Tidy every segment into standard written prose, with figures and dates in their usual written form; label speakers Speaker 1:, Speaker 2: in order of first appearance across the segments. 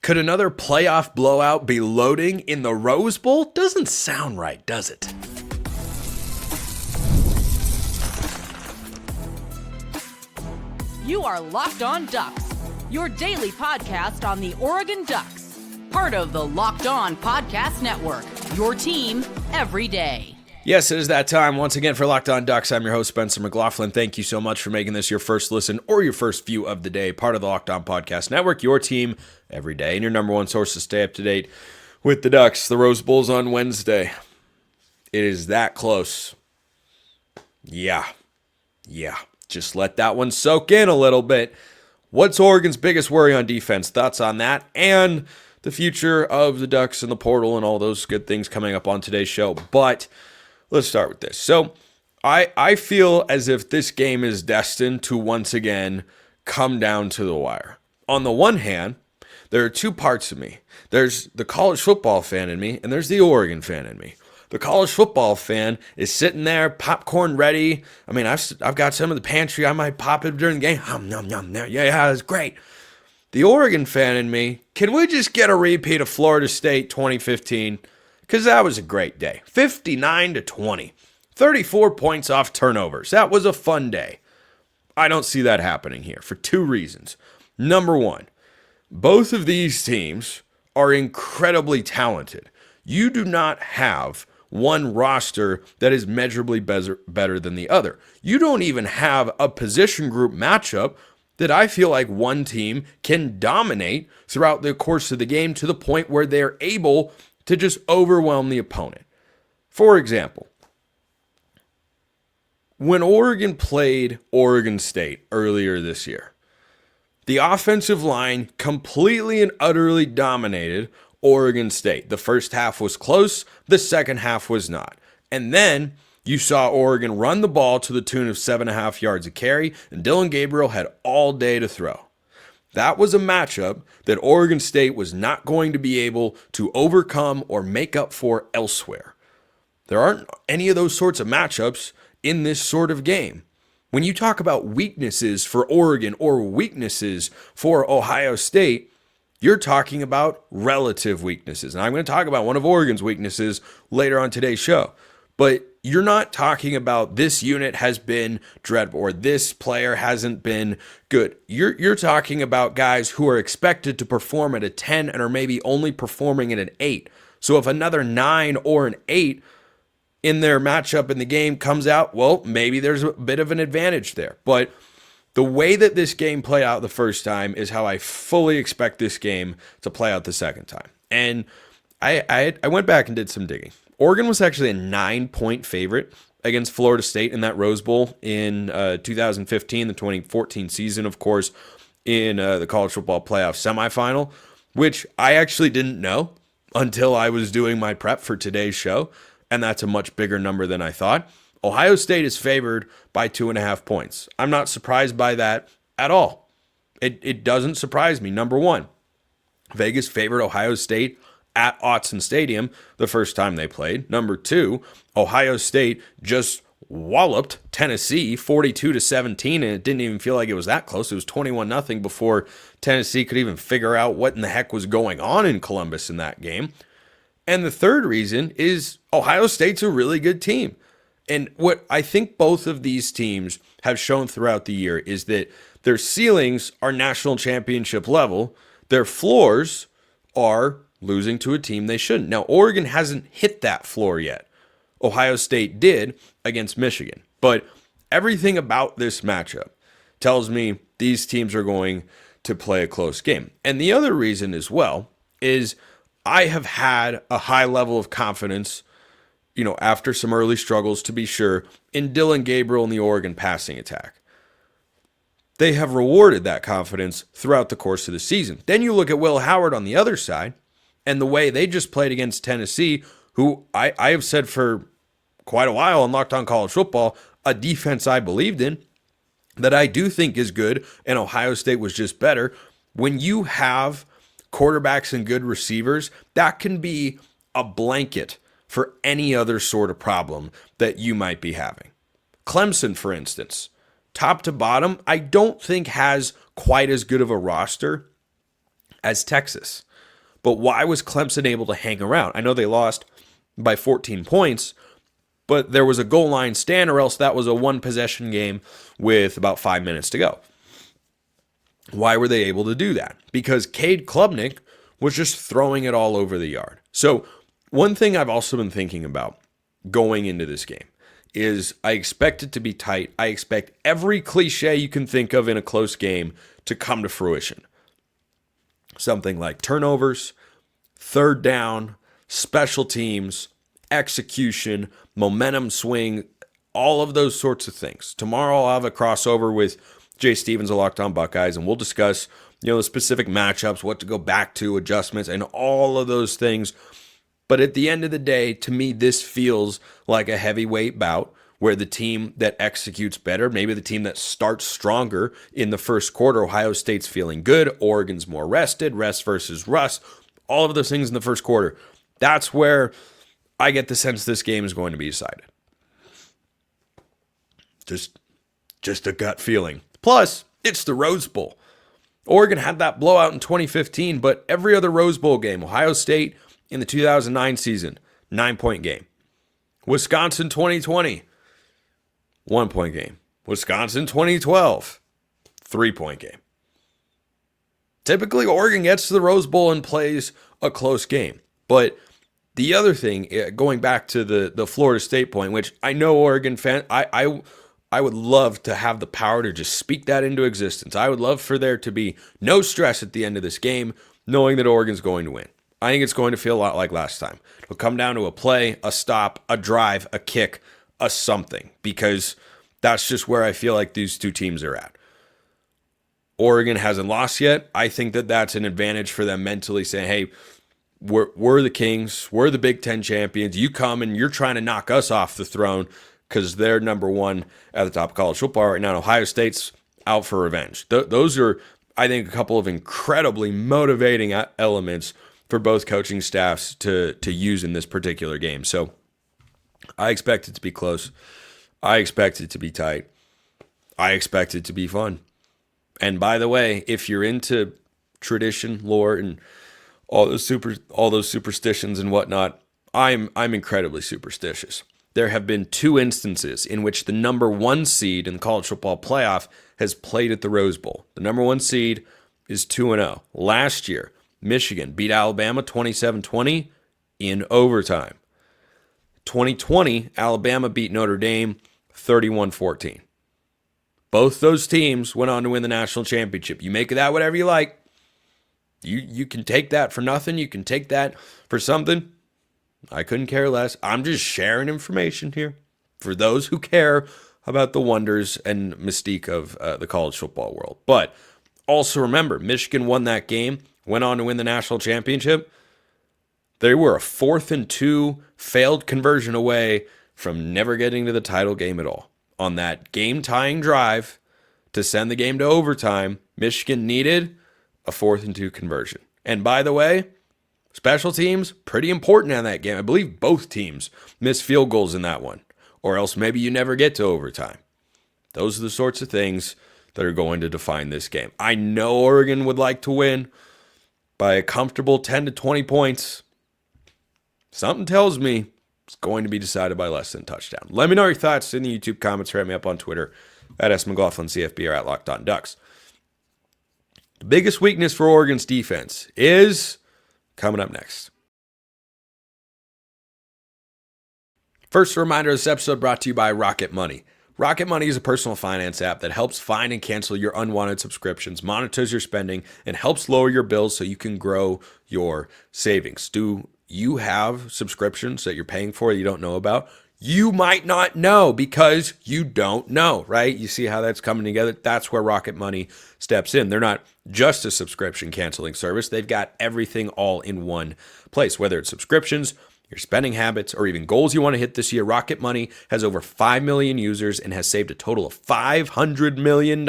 Speaker 1: Could another playoff blowout be loading in the Rose Bowl? Doesn't sound right, does it?
Speaker 2: You are Locked On Ducks, your daily podcast on the Oregon Ducks. Part of the Locked On Podcast Network, your team every day.
Speaker 1: Yes, it is that time once again for Locked On Ducks. I'm your host, Spencer McLaughlin. Thank you so much for making this your first listen or your first view of the day. Part of the Locked On Podcast Network, your team every day, and your number one source to stay up to date with the Ducks. The Rose Bowl's on Wednesday. It is that close. Yeah. Just let that one soak in a little bit. What's Oregon's biggest worry on defense? Thoughts on that and the future of the Ducks and the portal and all those good things coming up on today's show. But let's start with this. So I feel as if this game is destined to once again come down to the wire. On the one hand, there are two parts of me. There's the college football fan in me, and there's the Oregon fan in me. The college football fan is sitting there, popcorn ready. I mean, I've got some in the pantry. I might pop it during the game. Yeah, it's great. The Oregon fan in me, can we just get a repeat of Florida State 2015? Because that was a great day. 59-20. 34 points off turnovers. That was a fun day. I don't see that happening here for two reasons. Number one, both of these teams are incredibly talented. You do not have one roster that is measurably better than the other. You don't even have a position group matchup that I feel like one team can dominate throughout the course of the game to the point where they're able to just overwhelm the opponent. For example, when Oregon played Oregon State earlier this year, the offensive line completely and utterly dominated Oregon State. The first half was close, the second half was not. And then you saw Oregon run the ball to the tune of 7.5 yards a carry, and Dillon Gabriel had all day to throw. That was a matchup that Oregon State was not going to be able to overcome or make up for elsewhere. There aren't any of those sorts of matchups in this sort of game. When you talk about weaknesses for Oregon or weaknesses for Ohio State, you're talking about relative weaknesses. And I'm going to talk about one of Oregon's weaknesses later on today's show. But you're not talking about this unit has been dreadful or this player hasn't been good. You're talking about guys who are expected to perform at a 10 and are maybe only performing at an 8. So if another 9 or an 8 in their matchup in the game comes out, well, maybe there's a bit of an advantage there. But the way that this game played out the first time is how I fully expect this game to play out the second time. And I went back and did some digging. Oregon was actually a 9-point favorite against Florida State in that Rose Bowl in 2015, the 2014 season, of course, in the college football playoff semifinal, which I actually didn't know until I was doing my prep for today's show, and that's a much bigger number than I thought. Ohio State is favored by 2.5 points. I'm not surprised by that at all. It doesn't surprise me. Number one, Vegas favored Ohio State at Autzen Stadium the first time they played. Number two, Ohio State just walloped Tennessee 42-17, and it didn't even feel like it was that close. It was 21-0 before Tennessee could even figure out what in the heck was going on in Columbus in that game. And the third reason is Ohio State's a really good team. And what I think both of these teams have shown throughout the year is that their ceilings are national championship level. Their floors are losing to a team they shouldn't. Now, Oregon hasn't hit that floor yet. Ohio State did against Michigan. But everything about this matchup tells me these teams are going to play a close game. And the other reason as well is I have had a high level of confidence, after some early struggles, to be sure, in Dillon Gabriel and the Oregon passing attack. They have rewarded that confidence throughout the course of the season. Then you look at Will Howard on the other side, and the way they just played against Tennessee, who I have said for quite a while on Locked On College Football, a defense I believed in, that I do think is good, and Ohio State was just better. When you have quarterbacks and good receivers, that can be a blanket for any other sort of problem that you might be having. Clemson, for instance, top to bottom, I don't think has quite as good of a roster as Texas. But why was Clemson able to hang around? I know they lost by 14 points, but there was a goal line stand, or else that was a one-possession game with about 5 minutes to go. Why were they able to do that? Because Cade Klubnik was just throwing it all over the yard. So one thing I've also been thinking about going into this game is I expect it to be tight. I expect every cliche you can think of in a close game to come to fruition. Something like turnovers, third down, special teams, execution, momentum swing, all of those sorts of things. Tomorrow I'll have a crossover with Jay Stevens of Locked On Buckeyes, and we'll discuss, the specific matchups, what to go back to, adjustments, and all of those things. But at the end of the day, to me, this feels like a heavyweight bout where the team that executes better, maybe the team that starts stronger in the first quarter, Ohio State's feeling good, Oregon's more rested, rest versus rust, all of those things in the first quarter. That's where I get the sense this game is going to be decided. Just a gut feeling. Plus, it's the Rose Bowl. Oregon had that blowout in 2015, but every other Rose Bowl game, Ohio State in the 2009 season, 9-point game. Wisconsin 2020, 1-point game. Wisconsin 2012, 3-point game. Typically, Oregon gets to the Rose Bowl and plays a close game. But the other thing, going back to the Florida State point, which I know Oregon fan, I would love to have the power to just speak that into existence. I would love for there to be no stress at the end of this game, knowing that Oregon's going to win. I think it's going to feel a lot like last time. It'll come down to a play, a stop, a drive, a kick, a something, because that's just where I feel like these two teams are at. Oregon hasn't lost yet. I think that that's an advantage for them mentally, saying, hey, we're the Kings, we're the Big Ten champions. You come and you're trying to knock us off the throne because they're number one at the top of college football right now. Ohio State's out for revenge. Those are, I think, a couple of incredibly motivating elements for both coaching staffs to use in this particular game. So I expect it to be close. I expect it to be tight. I expect it to be fun. And by the way, if you're into tradition, lore, and all those superstitions and whatnot, I'm incredibly superstitious. There have been 2 instances in which the number 1 seed in the college football playoff has played at the Rose Bowl. The number 1 seed is 2-0. Last year, Michigan beat Alabama 27-20 in overtime. 2020, Alabama beat Notre Dame 31-14. Both those teams went on to win the national championship. You make of that whatever you like. You can take that for nothing. You can take that for something. I couldn't care less. I'm just sharing information here for those who care about the wonders and mystique of the college football world. But also remember, Michigan won that game, went on to win the national championship. They were a 4th and 2 failed conversion away from never getting to the title game at all. On that game-tying drive to send the game to overtime, Michigan needed a 4th and 2 conversion. And by the way, special teams, pretty important in that game. I believe both teams missed field goals in that one, or else maybe you never get to overtime. Those are the sorts of things that are going to define this game. I know Oregon would like to win by a comfortable 10 to 20 points. Something tells me it's going to be decided by less than a touchdown. Let me know your thoughts in the YouTube comments, or hit me up on Twitter at @McLaughlin CFB or at Locked On Ducks. The biggest weakness for Oregon's defense is coming up next. First, a reminder, this episode brought to you by Rocket Money. Rocket Money is a personal finance app that helps find and cancel your unwanted subscriptions, monitors your spending, and helps lower your bills so you can grow your savings. Do you have subscriptions that you're paying for that you don't know about? You might not know because you don't know, right? You see how that's coming together? That's where Rocket Money steps in. They're not just a subscription canceling service. They've got everything all in one place, whether it's subscriptions, your spending habits, or even goals you want to hit this year. Rocket Money has over 5 million users and has saved a total of $500 million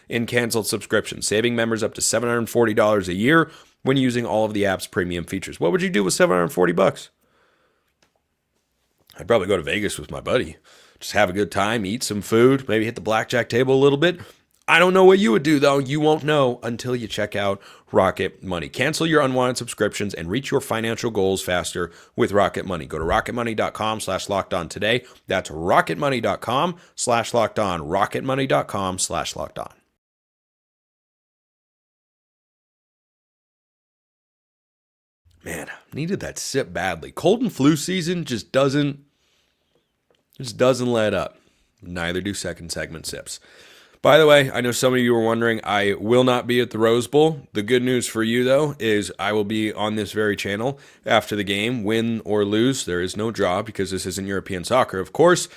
Speaker 1: in canceled subscriptions, saving members up to $740 a year when using all of the app's premium features. What would you do with $740? I'd probably go to Vegas with my buddy. Just have a good time, eat some food, maybe hit the blackjack table a little bit. I don't know what you would do, though. You won't know until you check out Rocket Money. Cancel your unwanted subscriptions and reach your financial goals faster with Rocket Money. Go to rocketmoney.com/lockedon today. That's rocketmoney.com/lockedon. rocketmoney.com/lockedon. Man, needed that sip badly. Cold and flu season just doesn't let up. Neither do second segment sips. By the way, I know some of you were wondering, I will not be at the Rose Bowl. The good news for you, though, is I will be on this very channel after the game, win or lose. There is no draw because this isn't European soccer, of course.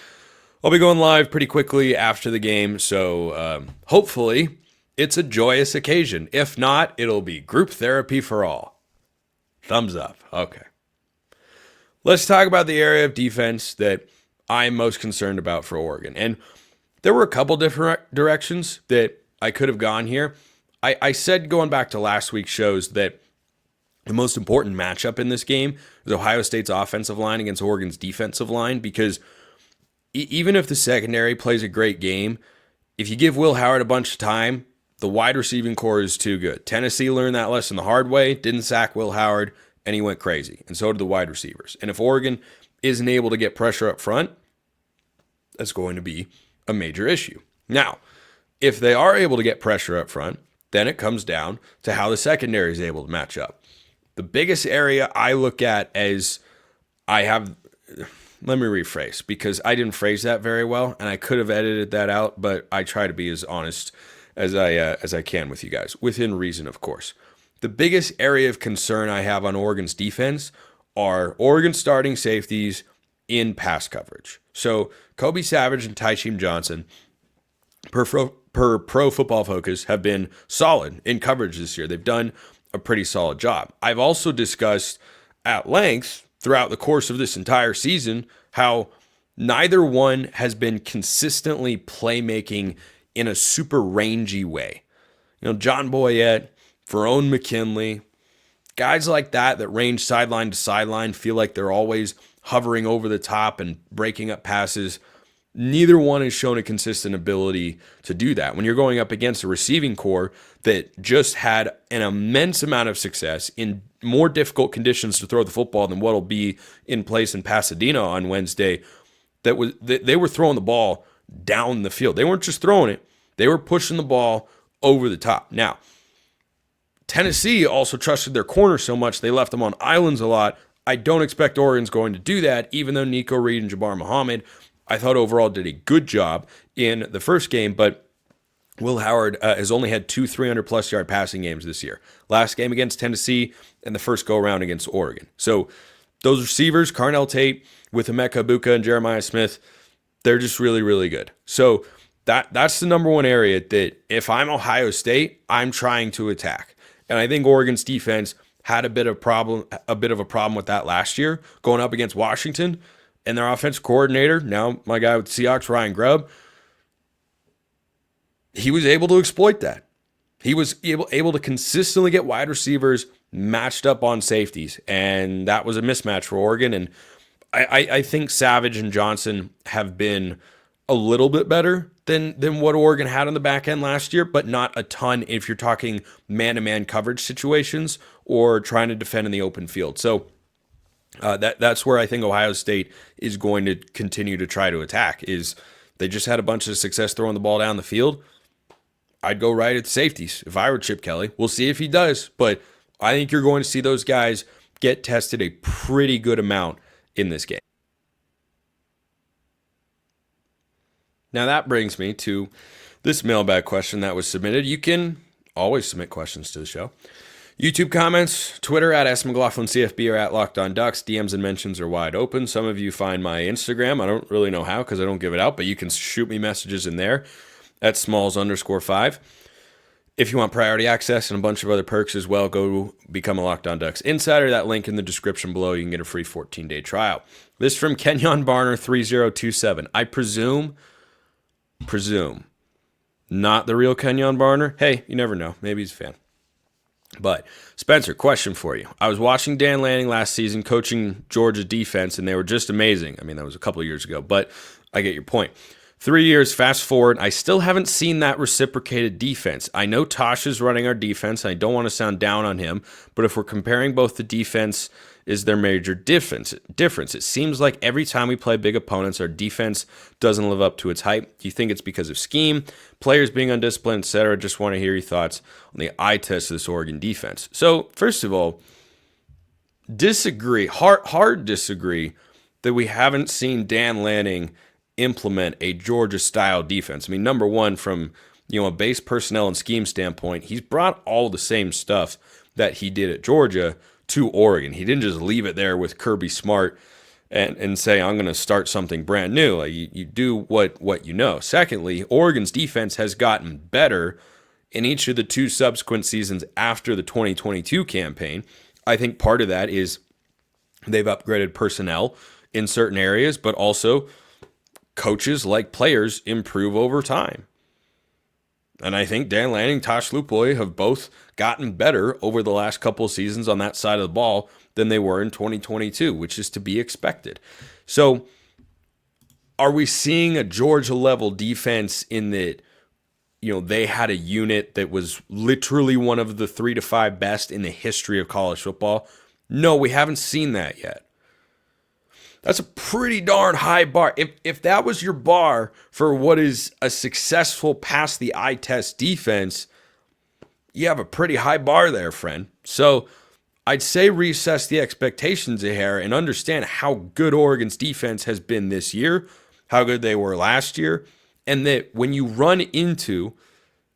Speaker 1: I'll be going live pretty quickly after the game, so hopefully it's a joyous occasion. If not, it'll be group therapy for all. Thumbs up. Okay. Let's talk about the area of defense that I'm most concerned about for Oregon. And there were a couple different directions that I could have gone here. I said going back to last week's shows that the most important matchup in this game is Ohio State's offensive line against Oregon's defensive line, because even if the secondary plays a great game, if you give Will Howard a bunch of time, the wide receiving core is too good. Tennessee learned that lesson the hard way, didn't sack Will Howard, and he went crazy. And so did the wide receivers. And if Oregon isn't able to get pressure up front, that's going to be a major issue. Now, if they are able to get pressure up front, then it comes down to how the secondary is able to match up. The biggest area I look at as let me rephrase, because I didn't phrase that very well, and I could have edited that out, but I try to be as honest as I can with you guys, within reason, of course. The biggest area of concern I have on Oregon's defense are Oregon starting safeties in pass coverage. So Kobe Savage and Tyshim Johnson, per Pro Football Focus, have been solid in coverage this year. They've done a pretty solid job. I've also discussed at length throughout the course of this entire season how neither one has been consistently playmaking in a super rangy way. You know, John Boyette, Verone McKinley, guys like that range sideline to sideline, feel like they're always hovering over the top and breaking up passes. Neither one has shown a consistent ability to do that. When you're going up against a receiving core that just had an immense amount of success in more difficult conditions to throw the football than what'll be in place in Pasadena on Wednesday, they were throwing the ball down the field. They weren't just throwing it, they were pushing the ball over the top. Now, Tennessee also trusted their corners so much they left them on islands a lot. I don't expect Oregon's going to do that, even though Nico Reed and Jabbar Muhammad, I thought overall did a good job in the first game, but Will Howard has only had 2 300-plus yard passing games this year. Last game against Tennessee and the first go-around against Oregon. So those receivers, Carnell Tate with Emeka Egbuka and Jeremiah Smith, they're just really, really good. So that's the number one area that if I'm Ohio State, I'm trying to attack. And I think Oregon's defense had a bit of a problem with that last year, going up against Washington, and their offensive coordinator, now my guy with the Seahawks, Ryan Grubb, he was able to exploit that. He was able to consistently get wide receivers matched up on safeties, and that was a mismatch for Oregon. And I think Savage and Johnson have been a little bit better than what Oregon had on the back end last year, but not a ton if you're talking man-to-man coverage situations or trying to defend in the open field. So that's where I think Ohio State is going to continue to try to attack. Is they just had a bunch of success throwing the ball down the field. I'd go right at the safeties if I were Chip Kelly. We'll see if he does, but I think you're going to see those guys get tested a pretty good amount in this game. Now that brings me to this mailbag question that was submitted. You can always submit questions to the show. YouTube comments, Twitter at @McLaughlinCFB or @LockedOnDucks. DMs and mentions are wide open. Some of you find my Instagram. I don't really know how because I don't give it out, but you can shoot me messages in there at Smalls_5. If you want priority access and a bunch of other perks as well, go become a Locked On Ducks Insider. That link in the description below. You can get a free 14-day trial. This from Kenyon Barner 3027. I presume, not the real Kenyon Barner. Hey, you never know. Maybe he's a fan. But Spencer, question for you. I was watching Dan Lanning last season coaching Georgia defense, and they were just amazing. I mean, that was a couple of years ago, but I get your point. 3 years, fast forward, I still haven't seen that reciprocated defense. I know Tosh is running our defense. I don't want to sound down on him, but if we're comparing both the defense, is their major difference. It seems like every time we play big opponents, our defense doesn't live up to its hype. Do you think it's because of scheme, players being undisciplined, etc.? Just want to hear your thoughts on the eye test of this Oregon defense. So, first of all, hard disagree that we haven't seen Dan Lanning implement a Georgia-style defense. I mean, number one, from a base personnel and scheme standpoint, he's brought all the same stuff that he did at Georgia to Oregon. He didn't just leave it there with Kirby Smart and say, I'm going to start something brand new. Like, you do what you know. Secondly, Oregon's defense has gotten better in each of the 2 subsequent seasons after the 2022 campaign. I think part of that is they've upgraded personnel in certain areas, but also coaches like players improve over time. And I think Dan Lanning, Tosh Lupoy have both gotten better over the last couple of seasons on that side of the ball than they were in 2022, which is to be expected. So are we seeing a Georgia-level defense in that, they had a unit that was literally one of the 3 to 5 best in the history of college football? No, we haven't seen that yet. That's a pretty darn high bar. If that was your bar for what is a successful pass the eye test defense, you have a pretty high bar there, friend. So I'd say reassess the expectations here and understand how good Oregon's defense has been this year, how good they were last year, and that when you run into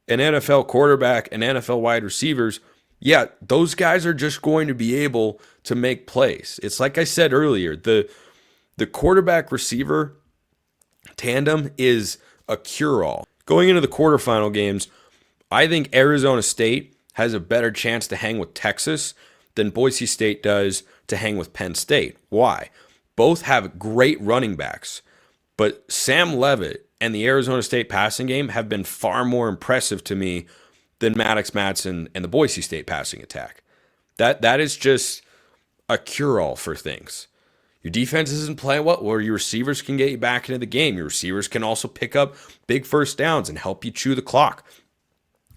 Speaker 1: an NFL quarterback and NFL wide receivers, yeah, those guys are just going to be able to make plays. It's like I said earlier, the quarterback receiver tandem is a cure-all. Going into the quarterfinal games, I think Arizona State has a better chance to hang with Texas than Boise State does to hang with Penn State. Why? Both have great running backs, but Sam Leavitt and the Arizona State passing game have been far more impressive to me than Maddox Madsen and the Boise State passing attack. That is just a cure-all for things. Your defense isn't playing well, or your receivers can get you back into the game. Your receivers can also pick up big first downs and help you chew the clock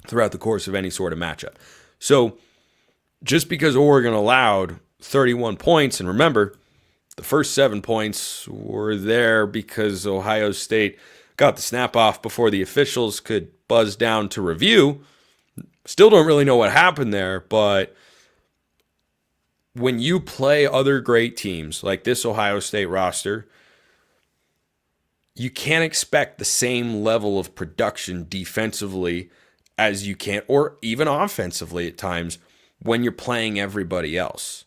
Speaker 1: throughout the course of any sort of matchup. So just because Oregon allowed 31 points, and remember, the first 7 points were there because Ohio State got the snap off before the officials could buzz down to review. Still don't really know what happened there, but when you play other great teams like this Ohio State roster, you can't expect the same level of production defensively as you can, or even offensively at times, when you're playing everybody else.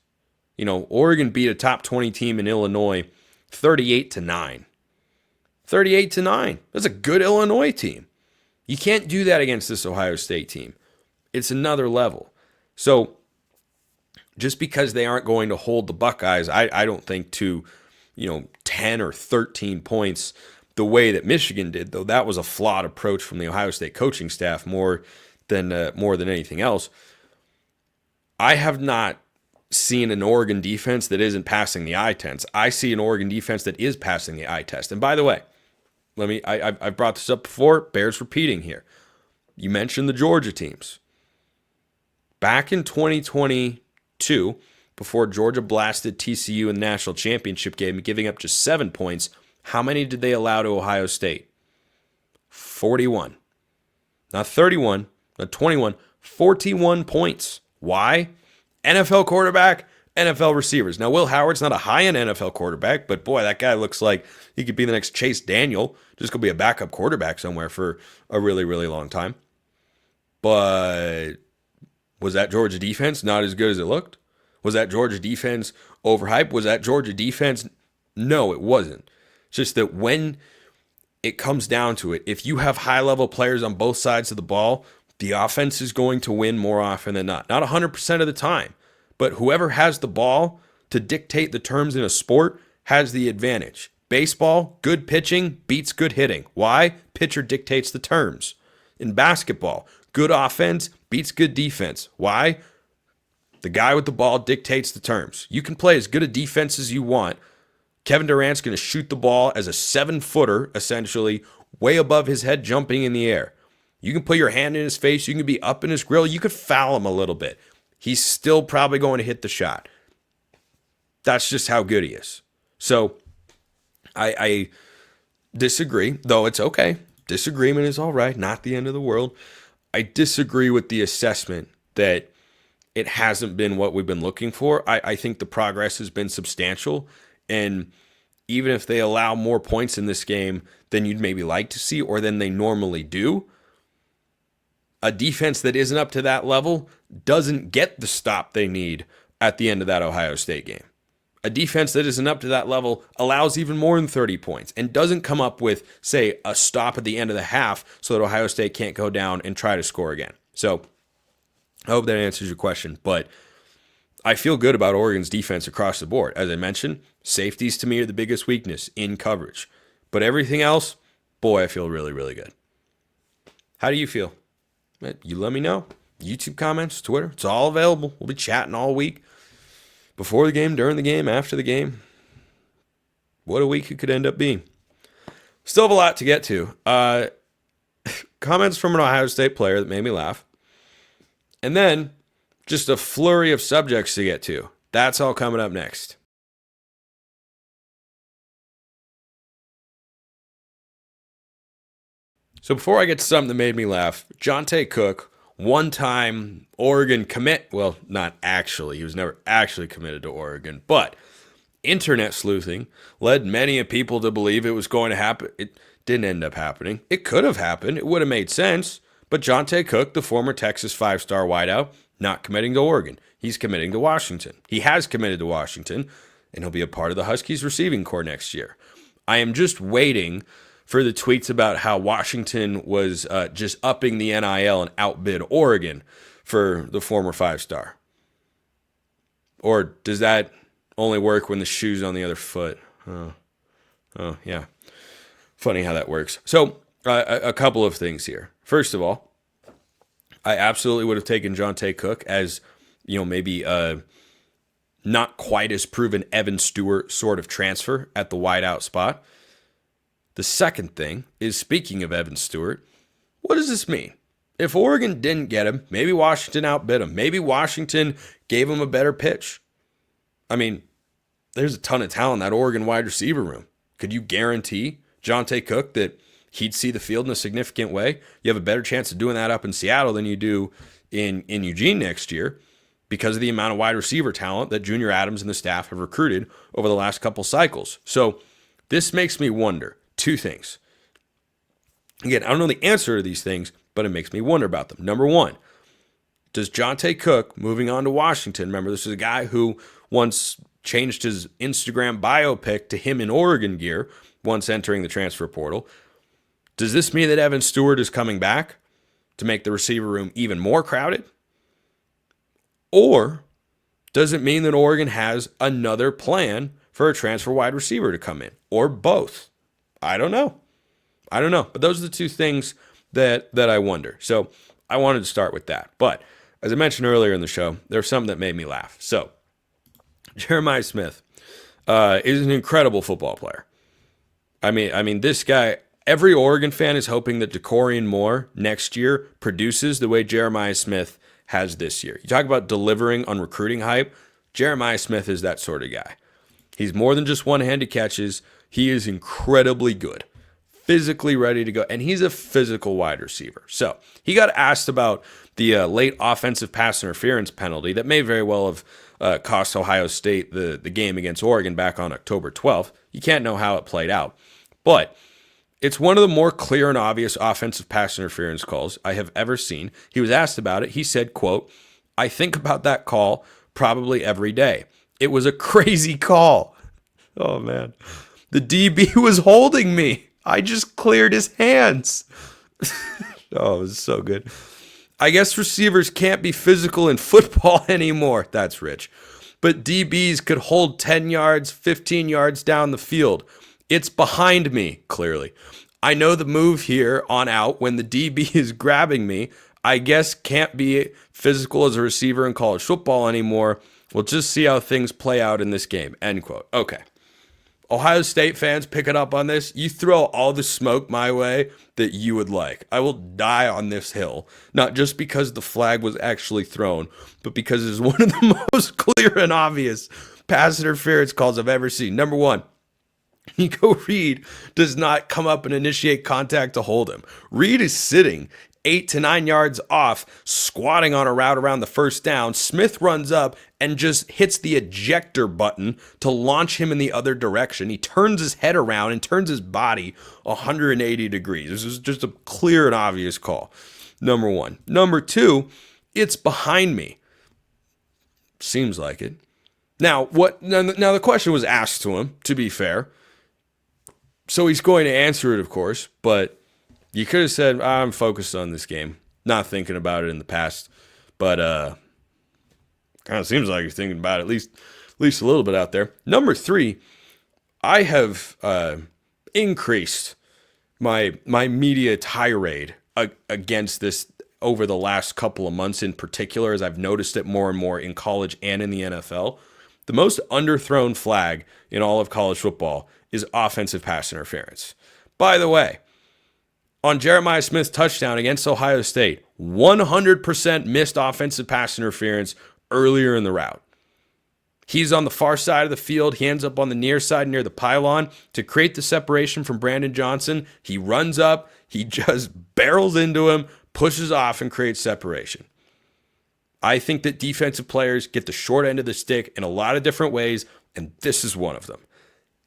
Speaker 1: Oregon beat a top 20 team in Illinois 38-9. 38-9. That's a good Illinois team. You can't do that against this Ohio State team. It's another level. So just because they aren't going to hold the Buckeyes, I don't think to, 10 or 13 points the way that Michigan did, though that was a flawed approach from the Ohio State coaching staff more than anything else. I have not seen an Oregon defense that isn't passing the eye test. I see an Oregon defense that is passing the eye test. And by the way, I've brought this up before, bears repeating here. You mentioned the Georgia teams. Back in 2022, before Georgia blasted TCU in the national championship game, giving up just 7 points, how many did they allow to Ohio State? 41. Not 31, not 21, 41 points. Why? NFL quarterback, NFL receivers. Now, Will Howard's not a high-end NFL quarterback, but boy, that guy looks like he could be the next Chase Daniel, just going to be a backup quarterback somewhere for a really, really long time. But was that Georgia defense not as good as it looked? Was that Georgia defense overhyped? Was that Georgia defense? No, it wasn't. It's just that when it comes down to it, if you have high-level players on both sides of the ball, the offense is going to win more often than not. Not 100% of the time, but whoever has the ball to dictate the terms in a sport has the advantage. Baseball, good pitching beats good hitting. Why? Pitcher dictates the terms. In basketball, good offense beats good defense. Why? The guy with the ball dictates the terms. You can play as good a defense as you want. Kevin Durant's going to shoot the ball as a 7-footer, essentially, way above his head jumping in the air. You can put your hand in his face. You can be up in his grill. You could foul him a little bit. He's still probably going to hit the shot. That's just how good he is. So I disagree, though it's okay. Disagreement is all right. Not the end of the world. I disagree with the assessment that it hasn't been what we've been looking for. I think the progress has been substantial. And even if they allow more points in this game than you'd maybe like to see or than they normally do, a defense that isn't up to that level doesn't get the stop they need at the end of that Ohio State game. A defense that isn't up to that level allows even more than 30 points and doesn't come up with, say, a stop at the end of the half so that Ohio State can't go down and try to score again. So I hope that answers your question, but I feel good about Oregon's defense across the board. As I mentioned, safeties to me are the biggest weakness in coverage, but everything else, boy, I feel really, really good. How do you feel? You let me know. YouTube comments, Twitter, it's all available. We'll be chatting all week. Before the game, during the game, after the game. What a week it could end up being. Still have a lot to get to. Comments from an Ohio State player that made me laugh. And then just a flurry of subjects to get to. That's all coming up next. So before I get to something that made me laugh, Johntay Cook, one-time Oregon commit. Well, not actually. He was never actually committed to Oregon. But internet sleuthing led many of people to believe it was going to happen. It didn't end up happening. It could have happened. It would have made sense. But Johntay Cook, the former Texas five-star wideout, not committing to Oregon. He's committing to Washington. He has committed to Washington, and he'll be a part of the Huskies receiving corps next year. I am just waiting for the tweets about how Washington was just upping the NIL and outbid Oregon for the former five-star. Or does that only work when the shoe's on the other foot? Oh, yeah. Funny how that works. So a couple of things here. First of all, I absolutely would have taken Johntay Cook as, maybe a not quite as proven Evan Stewart sort of transfer at the wideout spot. The second thing is, speaking of Evan Stewart, what does this mean? If Oregon didn't get him, maybe Washington outbid him. Maybe Washington gave him a better pitch. I mean, there's a ton of talent in that Oregon wide receiver room. Could you guarantee Johntay Cook that he'd see the field in a significant way? You have a better chance of doing that up in Seattle than you do in Eugene next year because of the amount of wide receiver talent that Junior Adams and the staff have recruited over the last couple cycles. So this makes me wonder two things. Again, I don't know the answer to these things, but it makes me wonder about them. Number one, does Johntay Cook, moving on to Washington, remember this is a guy who once changed his Instagram bio pic to him in Oregon gear once entering the transfer portal. Does this mean that Evan Stewart is coming back to make the receiver room even more crowded? Or does it mean that Oregon has another plan for a transfer wide receiver to come in? Or both? I don't know. But those are the two things that I wonder. So I wanted to start with that. But as I mentioned earlier in the show, there's something that made me laugh. So Jeremiah Smith is an incredible football player. I mean, this guy, every Oregon fan is hoping that DeCorian Moore next year produces the way Jeremiah Smith has this year. You talk about delivering on recruiting hype. Jeremiah Smith is that sort of guy. He's more than just one-handed catches. He is incredibly good, physically ready to go, and he's a physical wide receiver. So he got asked about the late offensive pass interference penalty that may very well have cost Ohio State the game against Oregon back on October 12th. You can't know how it played out, but it's one of the more clear and obvious offensive pass interference calls I have ever seen. He was asked about it. He said, quote, "I think about that call probably every day. It was a crazy call." Oh, man. The DB was holding me. I just cleared his hands. Oh, it was so good. I guess receivers can't be physical in football anymore. That's rich. But DBs could hold 10 yards, 15 yards down the field. It's behind me, clearly. I know the move here on out when the DB is grabbing me. I guess can't be physical as a receiver in college football anymore. We'll just see how things play out in this game. End quote. Okay. Ohio State fans picking up on this, you throw all the smoke my way that you would like. I will die on this hill, not just because the flag was actually thrown, but because it's one of the most clear and obvious pass interference calls I've ever seen. Number one, Nico Reed does not come up and initiate contact to hold him. Reed is sitting 8 to 9 yards off, squatting on a route around the first down. Smith runs up and just hits the ejector button to launch him in the other direction. He turns his head around and turns his body 180 degrees. This is just a clear and obvious call. Number one. Number two, it's behind me. Seems like it. Now the question was asked to him, to be fair. So he's going to answer it, of course, but you could have said, I'm focused on this game, not thinking about it in the past. But kind of seems like you're thinking about it, at least a little bit out there. Number three, I have increased my media tirade against this over the last couple of months in particular, as I've noticed it more and more in college and in the NFL. The most underthrown flag in all of college football is offensive pass interference. By the way, on Jeremiah Smith's touchdown against Ohio State, 100% missed offensive pass interference earlier in the route. He's on the far side of the field. He ends up on the near side near the pylon to create the separation from Brandon Johnson. He runs up. He just barrels into him, pushes off, and creates separation. I think that defensive players get the short end of the stick in a lot of different ways, and this is one of them.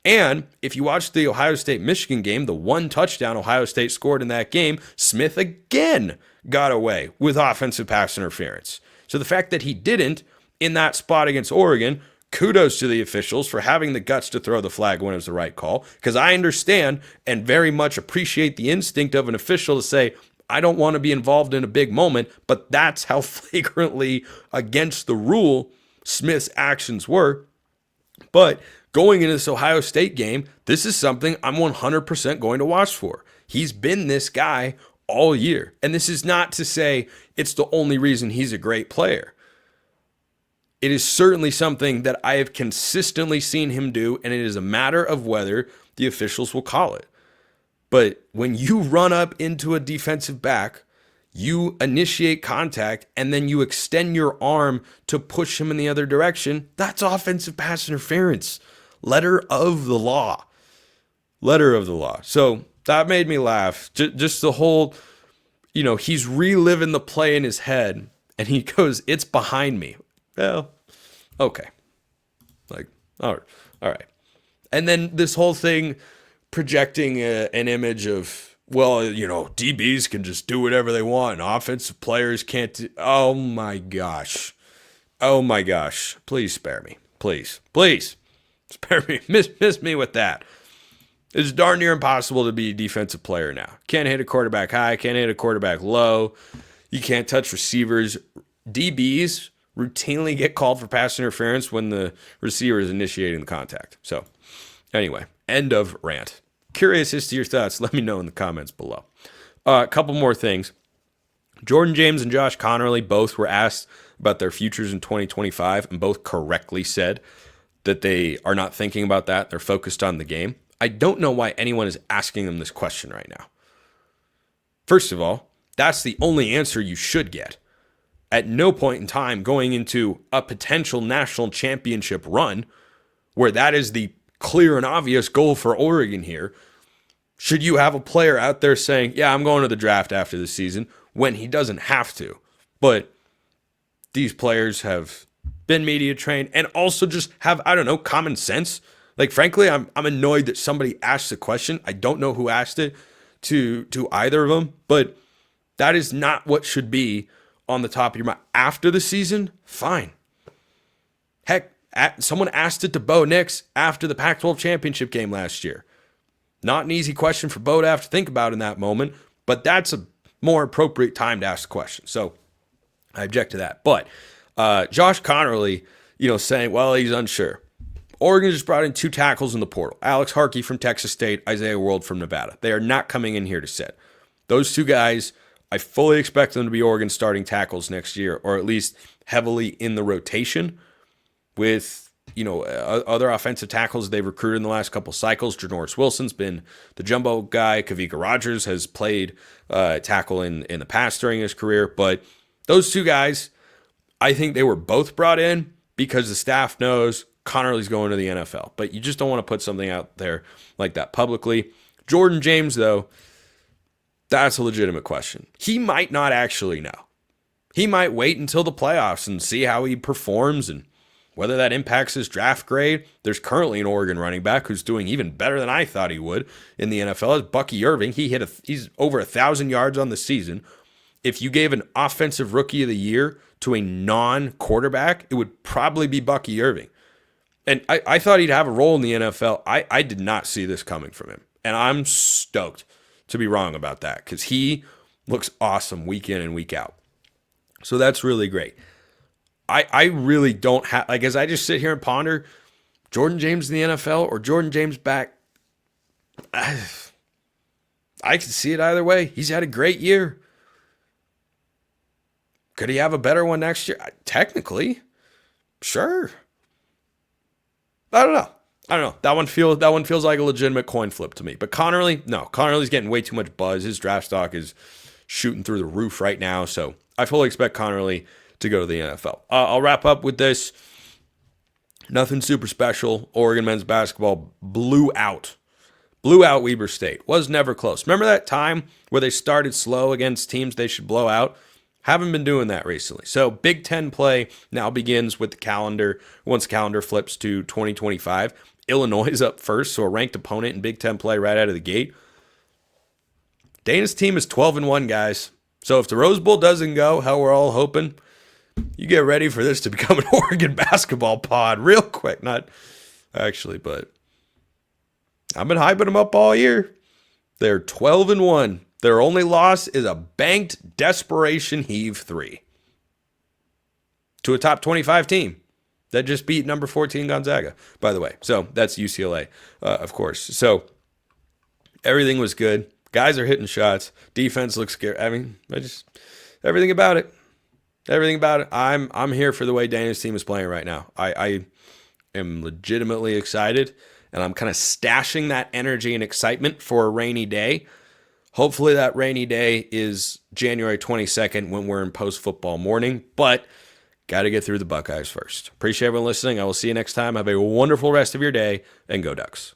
Speaker 1: And if you watch the Ohio State-Michigan game, the one touchdown Ohio State scored in that game, Smith again got away with offensive pass interference. So the fact that he didn't in that spot against Oregon, kudos to the officials for having the guts to throw the flag when it was the right call, because I understand and very much appreciate the instinct of an official to say, I don't want to be involved in a big moment, but that's how flagrantly against the rule Smith's actions were. But going into this Ohio State game, this is something I'm 100% going to watch for. He's been this guy all year. And this is not to say it's the only reason he's a great player. It is certainly something that I have consistently seen him do, and it is a matter of whether the officials will call it. But when you run up into a defensive back, you initiate contact, and then you extend your arm to push him in the other direction, that's offensive pass interference. Letter of the law. Letter of the law. So that made me laugh. Just the whole, he's reliving the play in his head, and he goes, it's behind me. Well, okay. All right. And then this whole thing projecting an image of, DBs can just do whatever they want, and offensive players can't. Oh my gosh. Please spare me. Please. Spare me. Miss me with that. It's darn near impossible to be a defensive player now. Can't hit a quarterback high, can't hit a quarterback low. You can't touch receivers. DBs routinely get called for pass interference when the receiver is initiating the contact. So, anyway, end of rant. Curious as to your thoughts. Let me know in the comments below. A couple more things. James and Josh Conerly both were asked about their futures in 2025 and both correctly said that they are not thinking about that. They're focused on the game. I don't know why anyone is asking them this question right now. First of all, that's the only answer you should get. At no point in time going into a potential national championship run, where that is the clear and obvious goal for Oregon here, should you have a player out there saying, yeah, I'm going to the draft after this season, when he doesn't have to. But these players have been media trained and also just have, common sense. Like, frankly, I'm annoyed that somebody asked the question. I don't know who asked it to either of them, but that is not what should be on the top of your mind. After the season, fine. Heck, someone asked it to Bo Nix after the Pac-12 championship game last year. Not an easy question for Bo to have to think about in that moment, but that's a more appropriate time to ask the question. So I object to that. But Josh Conerly, saying, well, he's unsure. Oregon just brought in 2 tackles in the portal. Alex Harkey from Texas State, Isaiah World from Nevada. They are not coming in here to sit. Those 2 guys, I fully expect them to be Oregon starting tackles next year, or at least heavily in the rotation with other offensive tackles they've recruited in the last couple cycles. Janoris Wilson's been the jumbo guy. Kavika Rogers has played tackle in the past during his career. But those two guys, I think they were both brought in because the staff knows Conerly's going to the NFL. But you just don't want to put something out there like that publicly. Jordan James, though, that's a legitimate question. He might not actually know. He might wait until the playoffs and see how he performs and whether that impacts his draft grade. There's currently an Oregon running back who's doing even better than I thought he would in the NFL. It's Bucky Irving. He's over 1,000 yards on the season. If you gave an offensive rookie of the year to a non-quarterback, it would probably be Bucky Irving. And I thought he'd have a role in the NFL. I did not see this coming from him. And I'm stoked to be wrong about that because he looks awesome week in and week out. So that's really great. I really don't have, as I just sit here and ponder, Jordan James in the NFL or Jordan James back, I can see it either way. He's had a great year. Could he have a better one next year? Technically, sure. I don't know. That one feels like a legitimate coin flip to me. But Conerly, no. Conerly's getting way too much buzz. His draft stock is shooting through the roof right now. So I fully expect Conerly to go to the NFL. I'll wrap up with this. Nothing super special. Oregon men's basketball blew out Weber State. Was never close. Remember that time where they started slow against teams they should blow out? Haven't been doing that recently. So Big Ten play now begins with the calendar. Once the calendar flips to 2025, Illinois is up first, so a ranked opponent in Big Ten play right out of the gate. Dana's team is 12-1, guys. So if the Rose Bowl doesn't go, how we're all hoping, you get ready for this to become an Oregon basketball pod real quick. Not actually, but I've been hyping them up all year. They're 12-1. Their only loss is a banked desperation heave 3 to a top 25 team that just beat number 14 Gonzaga, by the way. So that's UCLA, of course. So everything was good. Guys are hitting shots. Defense looks scary. I mean, everything about it. Everything about it. I'm here for the way Dana's team is playing right now. I am legitimately excited, and I'm kind of stashing that energy and excitement for a rainy day. Hopefully that rainy day is January 22nd when we're in post-football morning, but got to get through the Buckeyes first. Appreciate everyone listening. I will see you next time. Have a wonderful rest of your day, and go Ducks.